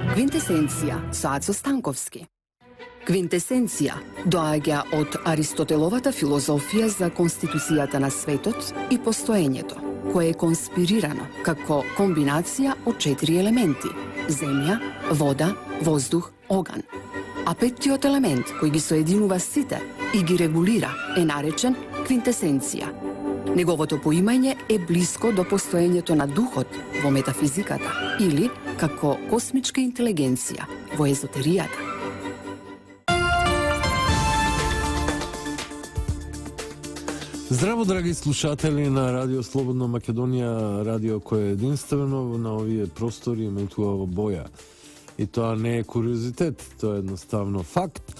Квинтесенција со Ацо Станковски. Квинтесенција доаѓа од Аристотеловата филозофија за конституцијата на светот и постоењето, кое е конспирирано како комбинација од 4 елементи – земја, вода, воздух, оган. А петтиот елемент, кој ги соединува сите и ги регулира, е наречен квинтесенција. Неговото поимање е блиско до постоењето на духот во метафизиката или како космичка интелигенција во езотеријата. Здраво, драги слушатели на Радио Слободна Македонија, радио кое е единствено на овие простори еметува во боја. И тоа не е куриозитет, тоа е едноставно факт.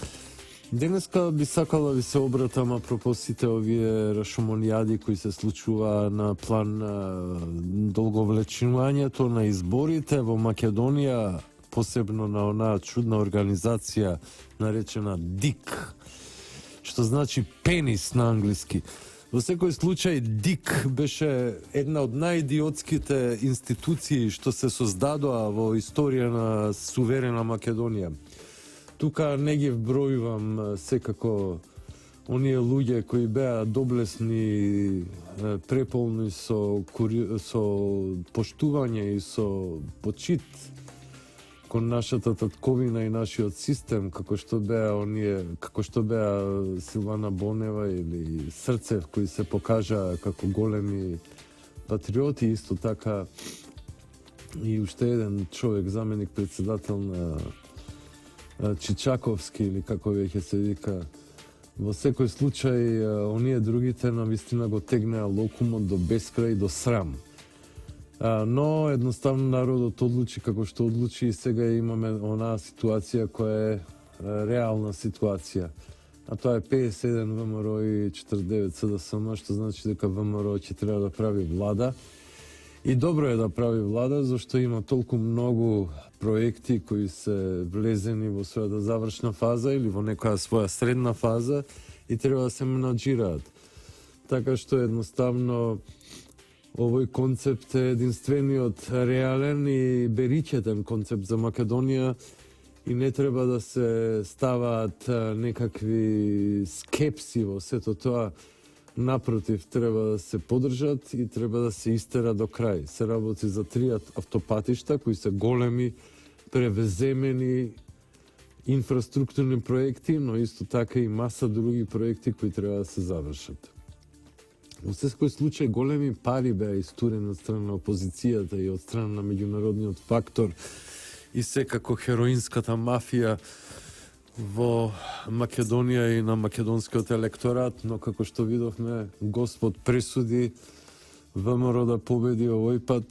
Денеска би сакала ви се обратам апропо сите овие рашомонијади кои се случува на план долговлечувањето на изборите во Македонија, посебно на онаа чудна организација наречена ДИК, што значи пенис на англиски. Во секој случај, ДИК беше една од најидиотските институции што се создадоа во историја на суверена Македонија. Тука не ги вбројувам секако оние луѓе кои беа доблесни, преполни со поштување и со почит кон нашата татковина и нашиот систем, како што беа Силвана Бонева или Срцев, кои се покажаа како големи патриоти, исто така и уште еден човек, заменик председател на Чичаковски или како веќе се вика. Во секој случај, оние другите навистина го тегнеа локумот до бескрај, до срам. Но едноставно народот одлучи како што одлучи и сега имаме онаа ситуација која е реална ситуација. А тоа е 51 ВМРО и 49 СДСМ, што значи дека ВМРО ќе треба да прави влада. И добро е да прави влада, зашто има толку многу проекти кои се влезени во својата завршна фаза или во некоја своја средна фаза и треба да се менаџираат. Така што едноставно овој концепт е единствениот реален и беричетен концепт за Македонија и не треба да се ставаат некакви скепси во сето тоа. Напротив, треба да се поддржат и треба да се истера до крај. Се работи за 3 автопатишта кои се големи, превеземени инфраструктурни проекти, но исто така и маса други проекти кои треба да се завршат. Во секој случај големи пари беа истурени од страна на опозицијата и од страна на меѓународниот фактор и секако хероинската мафија во Македонија и на македонскиот електорат, но како што видовме, Господ пресуди ВМРО да победи овој пат.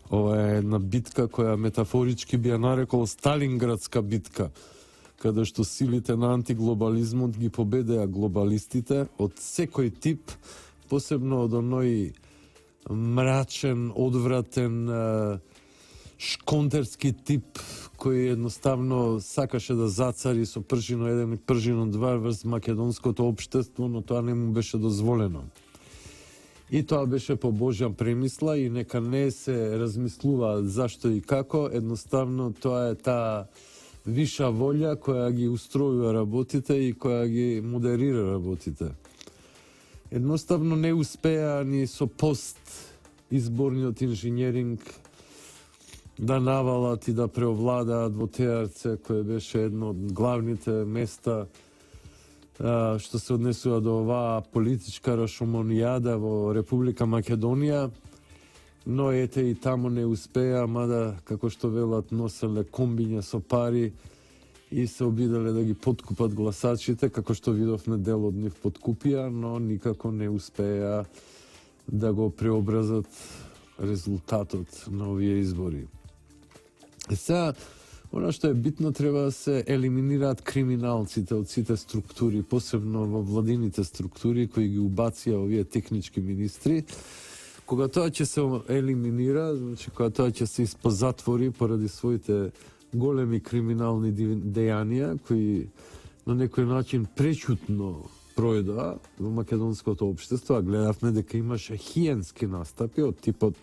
Ова е една битка која метафорички би ја нарекол Сталинградска битка, каде што силите на антиглобализмот ги победеа глобалистите од секој тип, посебно од оној мрачен, одвратен, шконтерски тип кој едноставно сакаше да зацари со пржино 1 и пржино 2 врз македонското општество, но тоа не му беше дозволено. И тоа беше по Божја премисла и нека не се размислува зашто и како, едноставно тоа е таа виша волја која ги устројува работите и која ги модерира работите. Едноставно не успеа ни со пост изборниот инженеринг да навалат и да преовладаат во Теарце, кое беше едно од главните места што се однесува до оваа политичка рашомонијада во Република Македонија, но ете и таму не успеа, мада, како што велат, носеле комбиња со пари и се обиделе да ги подкупат гласачите, како што видовме дел од нив подкупија, но никако не успеа да го преобразат резултатот на овие избори. Сега, она што е битно, треба да се елиминираат криминалците од сите структури, посебно во владините структури кои ги убација овие технички министри. Кога тоа ќе се елиминира, значи кога тоа ќе се испозатвори поради своите големи криминални дејанија, кои на некој начин пречутно пројдоа во македонското општество, а гледавме дека имаше хиенски настапи од типот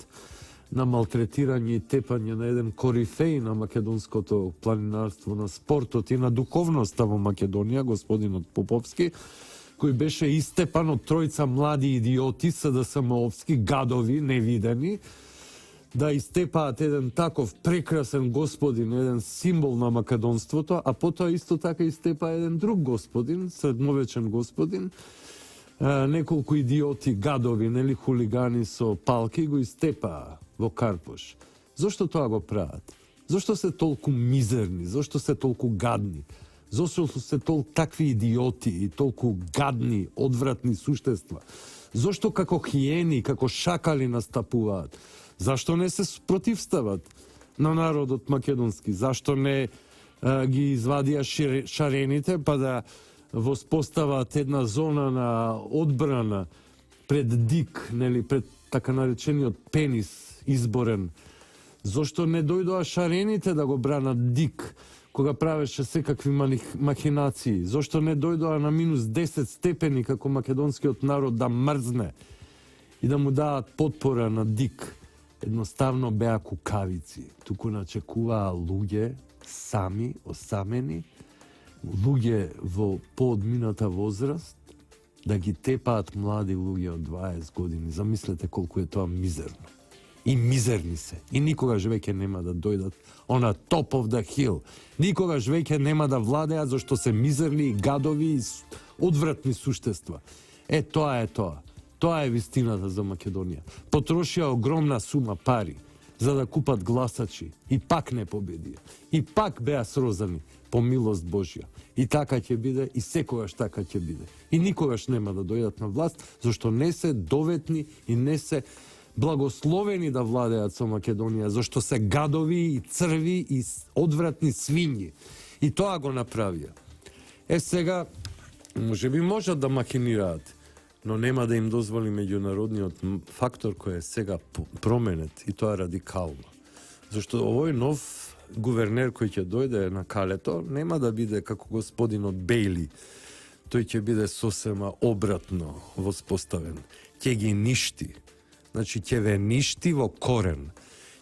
на малтретирање и тепање на еден корифеј на македонското планинарство, на спортот и на духовноста во Македонија, господинот Поповски, кој беше истепан од тројца млади идиоти, СДСМ-овски, гадови, невидени, да истепаат еден таков прекрасен господин, еден символ на македонството, а потоа исто така истепа еден друг господин, средновечен господин, неколку идиоти, гадови, нели хулигани со палки го истепаа во Карпош. Зошто тоа го прават? Зошто се толку мизерни? Зошто се толку гадни? Зошто се толку такви идиоти и толку гадни, одвратни суштества? Зошто како хиени, како шакали настапуваат? Зашто не се спротивстават на народот македонски? Зашто не ги извадија шарените па да воспостават една зона на одбрана пред ДИК, нели, пред така наречениот пенис изборен? Зошто не дојдоа шарените да го бранат ДИК кога правеше секакви махинации? Зошто не дојдоа на минус 10 степени како македонскиот народ да мрзне и да му даат потпора на ДИК? Едноставно беа кукавици. Туку начекуваа луѓе сами, осамени, луѓе во поодмината возраст, да ги тепаат млади луѓе од 20 години. Замислете колку е тоа мизерно. И мизерни се. И никогаш веќе нема да дојдат on a top of the hill. Никогаш веќе нема да владеат зашто се мизерни, гадови и одвратни суштества. Тоа е тоа. Тоа е вистината за Македонија. Потрошија огромна сума пари за да купат гласачи и пак не победија. И пак беа срозани по милост Божја. И така ќе биде, и секогаш така ќе биде. И никогаш нема да дојдат на власт, зашто не се доветни и не се благословени да владеат со Македонија, зашто се гадови и црви и одвратни свињи. И тоа го направија. Сега, можеби можат да махинираат, но нема да им дозволи меѓународниот фактор кој е сега променет, и тоа радикално. Зашто овој нов гувернер кој ќе дојде на калето нема да биде како господинот Бејли. Тој ќе биде сосема обратно воспоставен. Ќе ги ништи. Значи, ќе ве ништи во корен.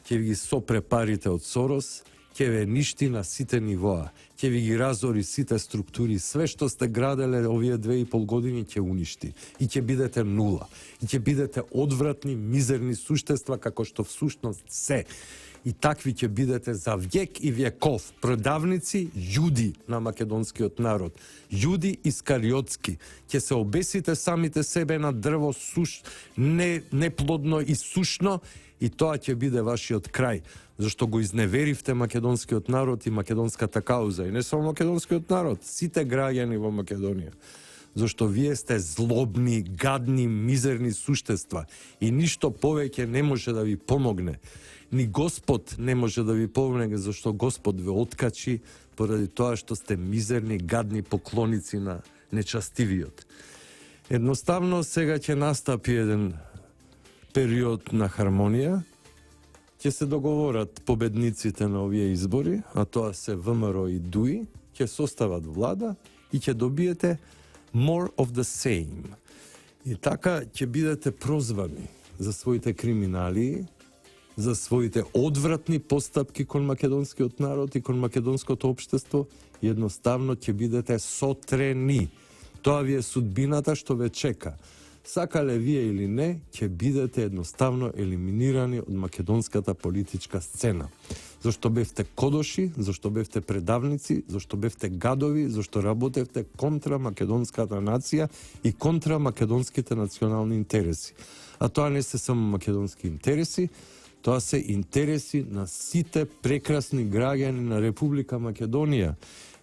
Ќе ви ги сопре парите од Сорос, ќе ве ништи на сите нивоа. Ќе ви ги разори сите структури. Све што сте граделе овие 2,5 години ќе уништи. И ќе бидете нула. И ќе бидете одвратни, мизерни суштества, како што всушност се. И такви ќе бидете за век и веков. Продавници, јуди на македонскиот народ. Јуди искариотски. Ќе се обесите самите себе на дрво неплодно и сушно, и тоа ќе биде вашиот крај. Зашто го изневеривте македонскиот народ и македонската кауза. И не само македонскиот народ, сите граѓани во Македонија. Зашто вие сте злобни, гадни, мизерни суштества. И ништо повеќе не може да ви помогне. Ни Господ не може да ви помогне, зашто Господ ве откачи поради тоа што сте мизерни, гадни поклоници на нечастивиот. Едноставно сега ќе настапи еден период на хармонија, ќе се договорат победниците на овие избори, а тоа се ВМРО и ДУИ, ќе состават влада и ќе добиете more of the same. И така ќе бидете прозвани за своите криминали, за своите одвратни постапки кон македонскиот народ и кон македонското општество, и едноставно ќе бидете сотрени. Тоа ви е судбината што ве чека. Сакале вие или не, ќе бидете едноставно елиминирани од македонската политичка сцена. Зашто бевте кодоши, зашто бевте предавници, зашто бевте гадови, зашто работевте контра македонската нација и контра македонските национални интереси. А тоа не се само македонски интереси, тоа се интереси на сите прекрасни граѓани на Република Македонија.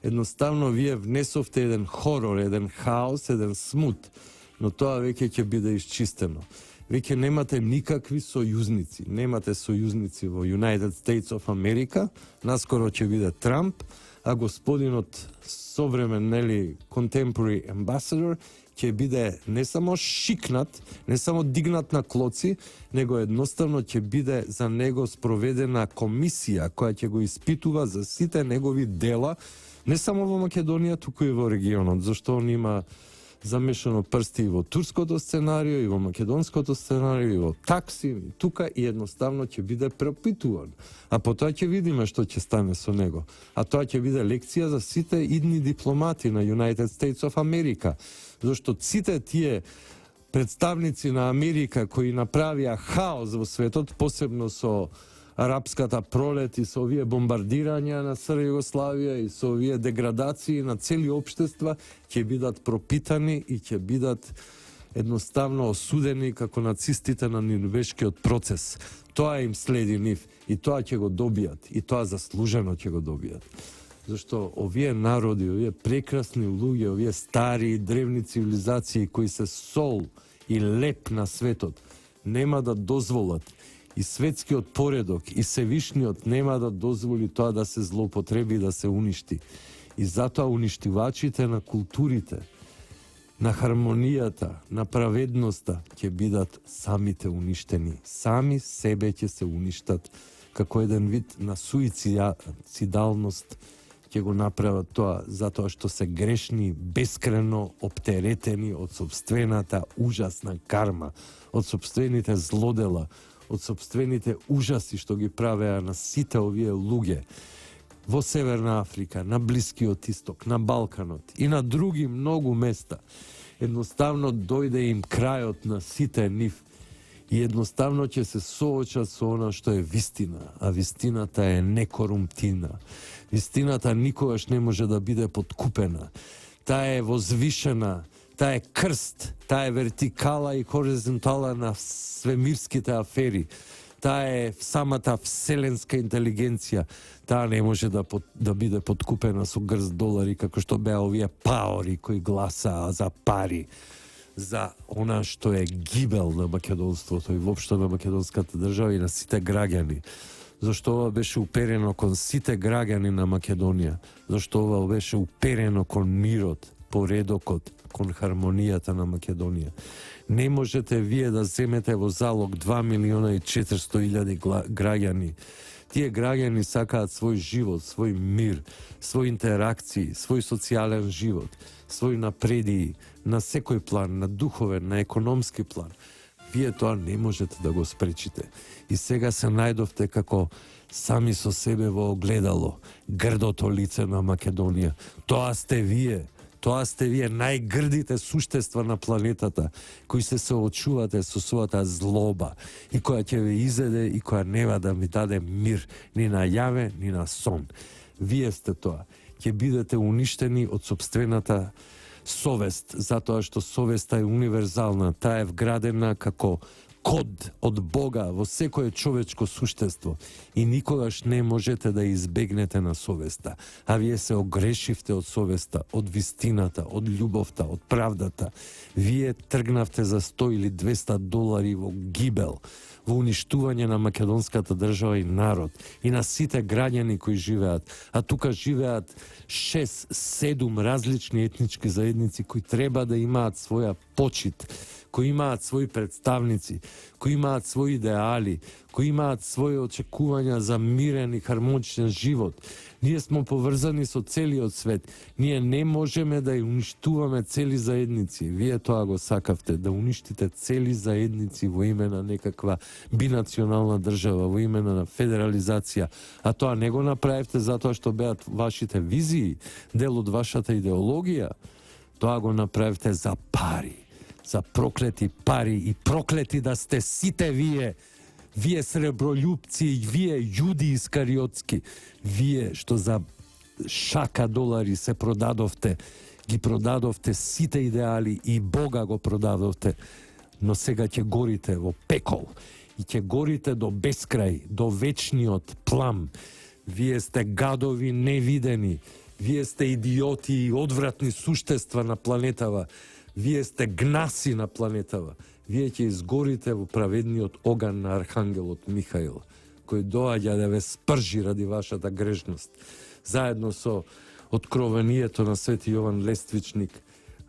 Едноставно вие внесовте еден хорор, еден хаос, еден смут, но тоа веќе ќе биде исчистено. Веќе немате никакви сојузници. Немате сојузници во United States of America, наскоро ќе биде Трамп, а господинот современ, нели, contemporary ambassador, ќе биде не само шикнат, не само дигнат на клоци, него едноставно ќе биде за него спроведена комисија која ќе го испитува за сите негови дела, не само во Македонија, туку и во регионот, зашто он има замешано прсти и во турското сценарио, и во македонското сценарио, и во такси, и тука, и едноставно ќе биде пропитуван. А потоа ќе видиме што ќе стане со него. А тоа ќе биде лекција за сите идни дипломати на United States of America, зашто сите тие представници на Америка кои направија хаос во светот, посебно со арапската пролет и со овие бомбардирања на СР Југославија и со овие деградации на цели општества, ќе бидат пропитани и ќе бидат едноставно осудени како нацистите на Нирнбергскиот процес. Тоа им следи нив и тоа ќе го добијат и тоа заслужено ќе го добијат. Зашто овие народи, овие прекрасни луѓе, овие стари и древни цивилизации кои се сол и леп на светот, нема да дозволат и светскиот поредок и Севишниот нема да дозволи тоа да се злоупотреби и да се уништи. И затоа уништивачите на културите, на хармонијата, на праведноста ќе бидат самите уништени. Сами себе ќе се уништат како еден вид на суицидалност ќе го направат тоа, затоа што се грешни, бескрено оптеретени од собствената ужасна карма, од собствените злодела, од собствените ужаси што ги правеа на сите овие луѓе во Северна Африка, на Блискиот Исток, на Балканот и на други многу места. Едноставно дојде им крајот на сите нив и едноставно ќе се соочат со она што е вистина, а вистината е некорумптивна. Вистината никогаш не може да биде подкупена. Таа е возвишена, таа е крст, таа е вертикала и хоризонтала на свемирските афери. Таа е самата вселенска интелигенција. Таа не може да биде подкупена со грст долари, како што беа овие паори кои гласаа за пари, за она што е гибел на македонството и воопшто на македонската држава и на сите граѓани. Зашто ова беше уперено кон сите граѓани на Македонија, зашто ова беше уперено кон мирот, поредокот, кон хармонијата на Македонија. Не можете вие да земете во залог 2.400.000 граѓани. Тие граѓани сакаат свој живот, свој мир, свој интеракции, свој социјален живот, свој напредии, на секој план, на духовен, на економски план. Вие тоа не можете да го спречите. И сега се најдовте како сами со себе во огледало, грдото лице на Македонија. Тоа сте вие најгрдите суштества на планетата, кои се соочувате со својата злоба и која ќе ве изеде и која нема да ми даде мир ни на јаве, ни на сон. Вие сте тоа. Ќе бидете уништени од собствената совест, затоа што совеста е универзална, таа е вградена како код од Бога во секое човечко суштество и никогаш не можете да избегнете на совеста. А вие се огрешивте од совеста, од вистината, од љубовта, од правдата. Вие тргнавте за 100 или 200 долари во гибел, во уништување на македонската држава и народ и на сите граѓани кои живеат. А тука живеат 6-7 различни етнички заедници кои треба да имаат своја почит, кои имаат своји представници, кои имаат своји идеали, кои имаат своји очекувања за мирен и хармоничен живот. Ние сме поврзани со целиот свет. Ние не можеме да ја уништуваме цели заедници. Вие тоа го сакавте, да уништите цели заедници во име на некаква бинационална држава, во име на федерализација. А тоа не го направивте затоа што беат вашите визии, дел од вашата идеологија. Тоа го направивте за пари. За проклети пари и проклети да сте сите вие среброљупци и вие јуди искариотски, вие што за шака долари се продадовте, ги продадовте сите идеали и Бога го продадовте, но сега ќе горите во пекол и ќе горите до бескрај, до вечниот плам. Вие сте гадови невидени, вие сте идиоти и одвратни суштества на планетава. Вие сте гнаси на планетава. Вие ќе изгорите во праведниот оган на архангелот Михаил, кој доаѓа да ве спржи ради вашата грешност. Заедно со откровението на Свети Јован Лествичник,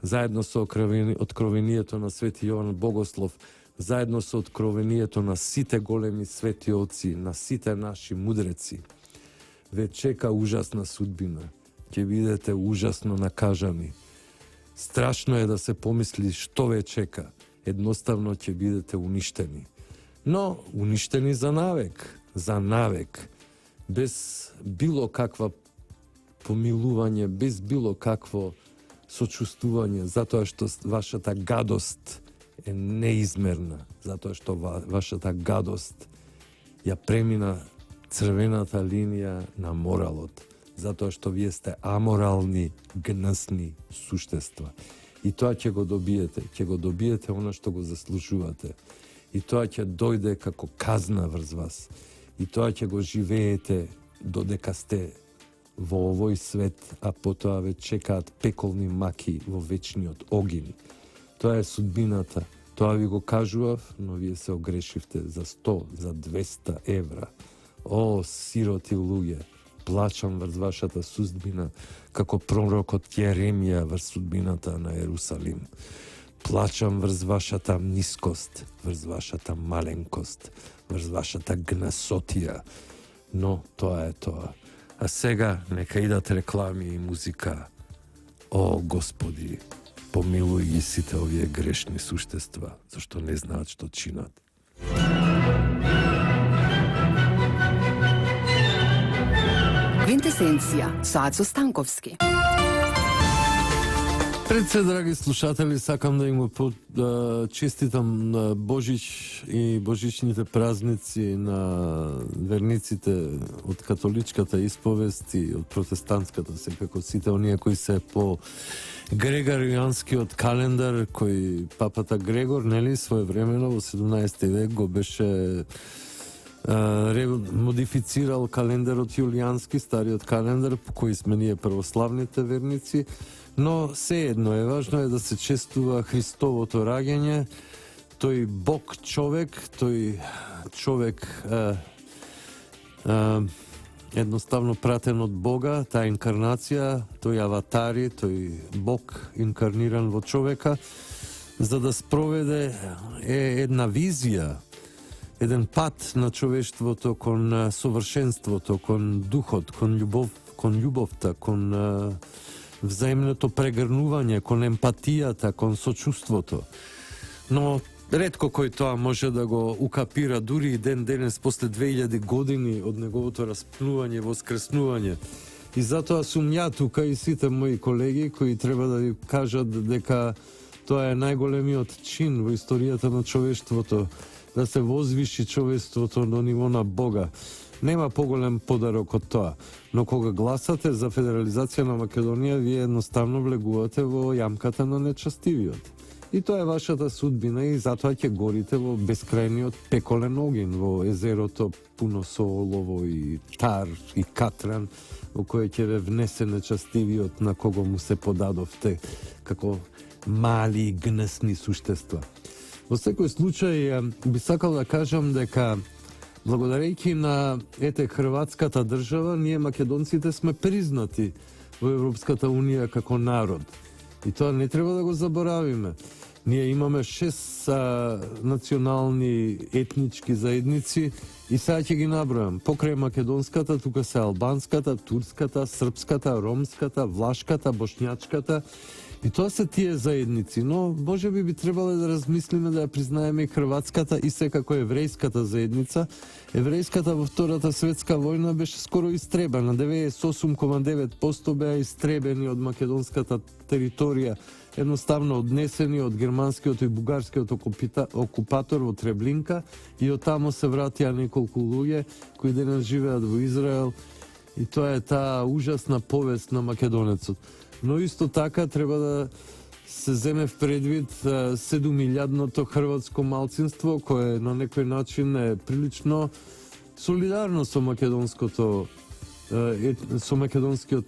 заедно со откровението на Свети Јован Богослов, заедно со откровението на сите големи свети оци, на сите наши мудреци. Ве чека ужасна судбина. Ќе бидете ужасно накажани. Страшно е да се помисли што ве чека. Едноставно ќе бидете уништени. Но уништени за навек, без било каква помилување, без било какво сочувствување, затоа што вашата гадост е неизмерна, затоа што вашата гадост ја премина црвената линија на моралот, затоа што вие сте аморални, гнасни суштества. И тоа ќе го добиете она што го заслужувате. И тоа ќе дојде како казна врз вас. И тоа ќе го живеете додека сте во овој свет, а потоа ве чекаат пеколни маки во вечниот огин. Тоа е судбината. Тоа ви го кажував, но вие се огрешивте за 100, за 200 евра. О, сироти луѓе, плачам врз вашата судбина, како пророкот Јеремија врз судбината на Ерусалим. Плачам врз вашата нискост, врз вашата маленкост, врз вашата гнасотија. Но тоа е тоа. А сега нека идат реклами и музика. О, Господи, помилуј ги сите овие грешни суштества, зашто не знаат што чинат. Квинтесенција со Ацо Станковски. Пред се, драги слушатели, сакам да им честитам на Божич и божичните празници на верниците од католичката исповест и од протестантската, секако сите оние кои се по Грегоријанскиот календар, кој папата Грегор, нели, своевремено во 17 век го беше модифицирал календарот јулијански, стариот календар, по кој сме ние православните верници, но сеедно е важно е да се честува Христовото раѓање, тој Бог човек, тој човек едноставно пратен од Бога, таа инкарнација, тој аватари, тој Бог инкарниран во човека, за да спроведе една визија, еден пат на човештвото кон совршенството, кон духот, кон љубовта, кон взаимното прегрнување, кон емпатијата, кон сочувството. Но ретко кој тоа може да го укапира, дури и ден денес после 2000 години од неговото распнување, воскреснување. И затоа сум ја тука и сите мои колеги кои треба да ви кажат дека тоа е најголемиот чин во историјата на човештвото, да се возвиши човештвото до ниво на Бога. Нема поголем подарок од тоа. Но кога гласате за федерализација на Македонија, вие едноставно влегувате во јамката на нечестивиот. И тоа е вашата судбина и затоа ќе горите во бескрајниот пеколен огин, во езерото пуно со олово и тар и катран, во кој ќе ве внесе нечестивиот на кого му се подадовте како мали гнесни суштества. Во секој случај би сакал да кажам дека благодарејќи на Хрватската држава, ние македонците сме признати во Европската Унија како народ. И тоа не треба да го заборавиме. Ние имаме 6 национални етнички заедници и сега ќе ги набројам. Покрај македонската, тука се албанската, турската, српската, ромската, влашката, бошњачката. И тоа се тие заедници, но може би требало да размислиме да ја признаеме и хрватската и секако еврејската заедница. Еврејската во Втората светска војна беше скоро истребена, 98,9% беа истребени од македонската територија, едноставно однесени од германскиот и бугарскиот окупатор во Треблинка и од тамо се вратија неколку луѓе кои денес живеат во Израел и тоа е таа ужасна повест на македонецот. Но исто така треба да се земе в предвид 7.000-ното хрватско малцинство, кое на некој начин е прилично солидарно со македонскиот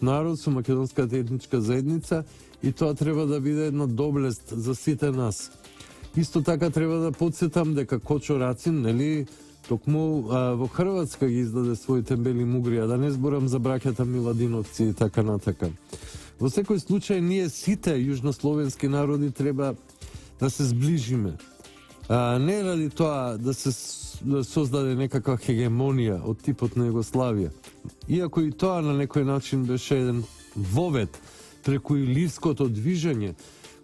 народ, со македонската етничка заедница и тоа треба да биде една доблест за сите нас. Исто така треба да подсетам дека Кочо Рацин, нели, токму во Хрватска ги издаде своите бели мугри, а да не зборам за браќата Миладиновци и така натака. Во секој случај, ние сите јужнословенски народи треба да се зближиме. Не ради тоа да се создаде некаква хегемонија од типот на Југославија. Иако и тоа на некој начин беше еден вовет преку илирското движење,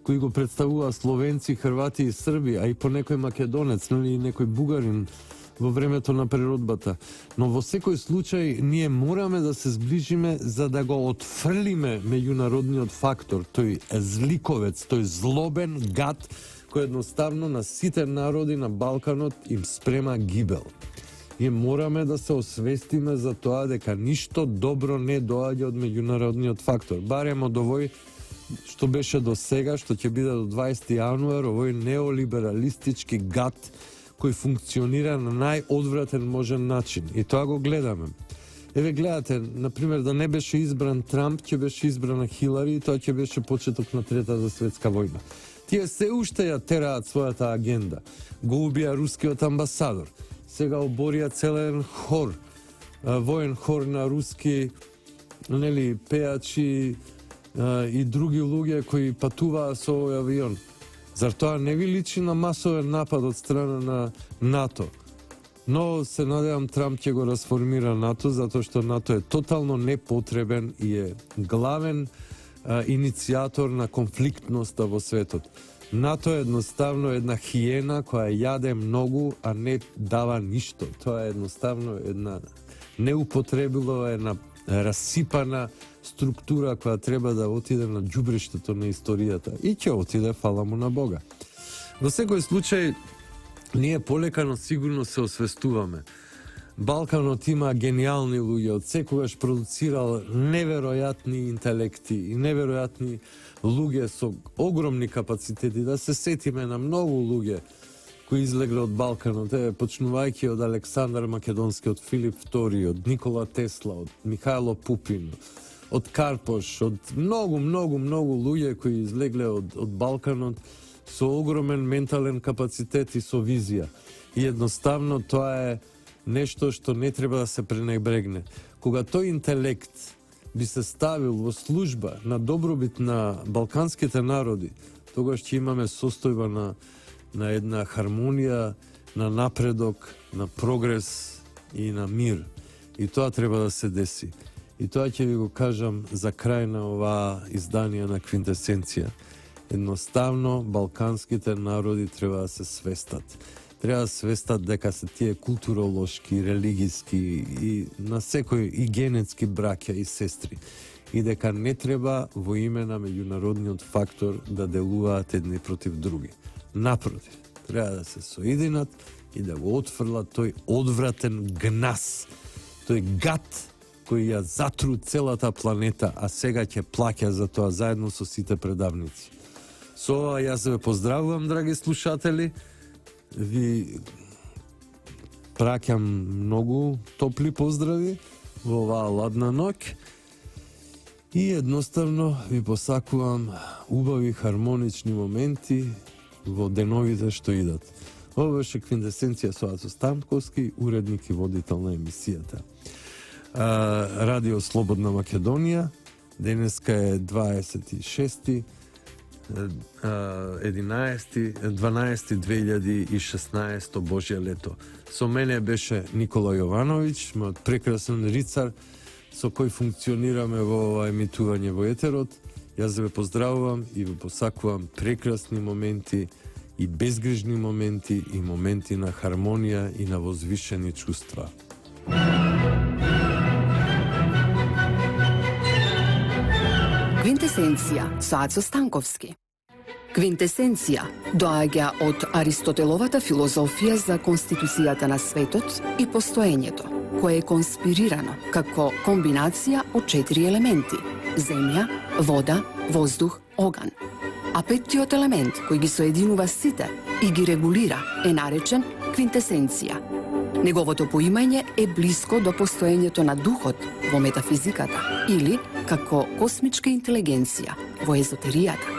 кои го представува словенци, хрвати и срби, а и по некој македонец, нели, и некој бугарин во времето на преродбата. Но во секој случај ние мораме да се зближиме за да го отфрлиме меѓународниот фактор, тој зликовец, тој злобен гад кој едноставно на сите народи на Балканот им спрема гибел. И мораме да се освестиме за тоа дека ништо добро не доаѓа од меѓународниот фактор. Барем од овој што беше до сега, што ќе биде до 20 јануар, овој неолибералистички гад кој функционира на најодвратен можен начин. И тоа го гледаме. Еве гледате, например, да не беше избран Трамп, ќе беше избрана Хилари и тоа ќе беше почеток на Третата светска војна. Тие се уште ја тераат својата агенда. Го убија рускиот амбасадор. Сега оборија целен хор, воен хор на руски, нели, пеачи и други луѓе кои патуваа со овој авион. Зар тоа не ви личи на масовен напад од страна на НАТО? Но се надевам Трамп ќе го расформира НАТО, затоа што НАТО е тотално непотребен и е главен иницијатор на конфликтноста во светот. НАТО е едноставно една хиена која јаде многу, а не дава ништо. Тоа е едноставно една неупотребила, една расипана структура која треба да отиде на ѓубриштето на историјата. И ќе отиде, фала му на Бога. Во секој случај, ние полека, но сигурно се освестуваме. Балканот има гениални луѓе, од секогаш продуцирал неверојатни интелекти и неверојатни луѓе со огромни капацитети. Да се сетиме на многу луѓе кои излегле од Балканот, почнувајќи од Александар Македонски, од Филип II, од Никола Тесла, од Михајло Пупин, од Карпош, од многу луѓе кои излегле од Балканот со огромен ментален капацитет и со визија. И едноставно тоа е нешто што не треба да се пренебрегне. Кога тој интелект би се ставил во служба на добробит на балканските народи, тогаш ќе имаме состојба на една хармонија, на напредок, на прогрес и на мир. И тоа треба да се деси. И тоа ќе ви го кажам за крај на оваа издание на Квинтесенција. Едноставно, балканските народи треба да се свестат. Треба да свестат дека се тие културолошки, религиски и на секој и генетски браќа и сестри. И дека не треба во име на меѓународниот фактор да делуваат едни против други. Напротив, треба да се соединат и да го отфрлат тој одвратен гнас, тој гад кој ја затру целата планета, а сега ќе плаќа за тоа заедно со сите предавници. Со ова јас ве поздравувам, драги слушатели. Ви праќам многу топли поздрави во оваа ладна ноќ и едноставно ви посакувам убави хармонични моменти во деновите што идат. Ова беше Квинтесенција со Ацо Станковски, уредник и водител на емисијата. Радио Слободна Македонија, денеска е 12.2016 Божје лето. Со мене беше Никола Јовановиќ, мојот прекрасен рицар, со кој функционираме во ова емитување во етерот. Јас ве поздравувам и ве посакувам прекрасни моменти и безгрижни моменти и моменти на хармонија и на возвишени чувства. Квинтесенција со Ацо Станковски. Квинтесенција доаѓа од Аристотеловата филозофија за конституцијата на светот и постоењето, кое е конспирирано како комбинација од 4 елементи: земја, вода, воздух, оган. А петтиот елемент, кој ги соединува сите и ги регулира, е наречен квинтесенција. Неговото поимање е блиско до постоењето на духот во метафизиката или како космичка интелигенција во езотеријата.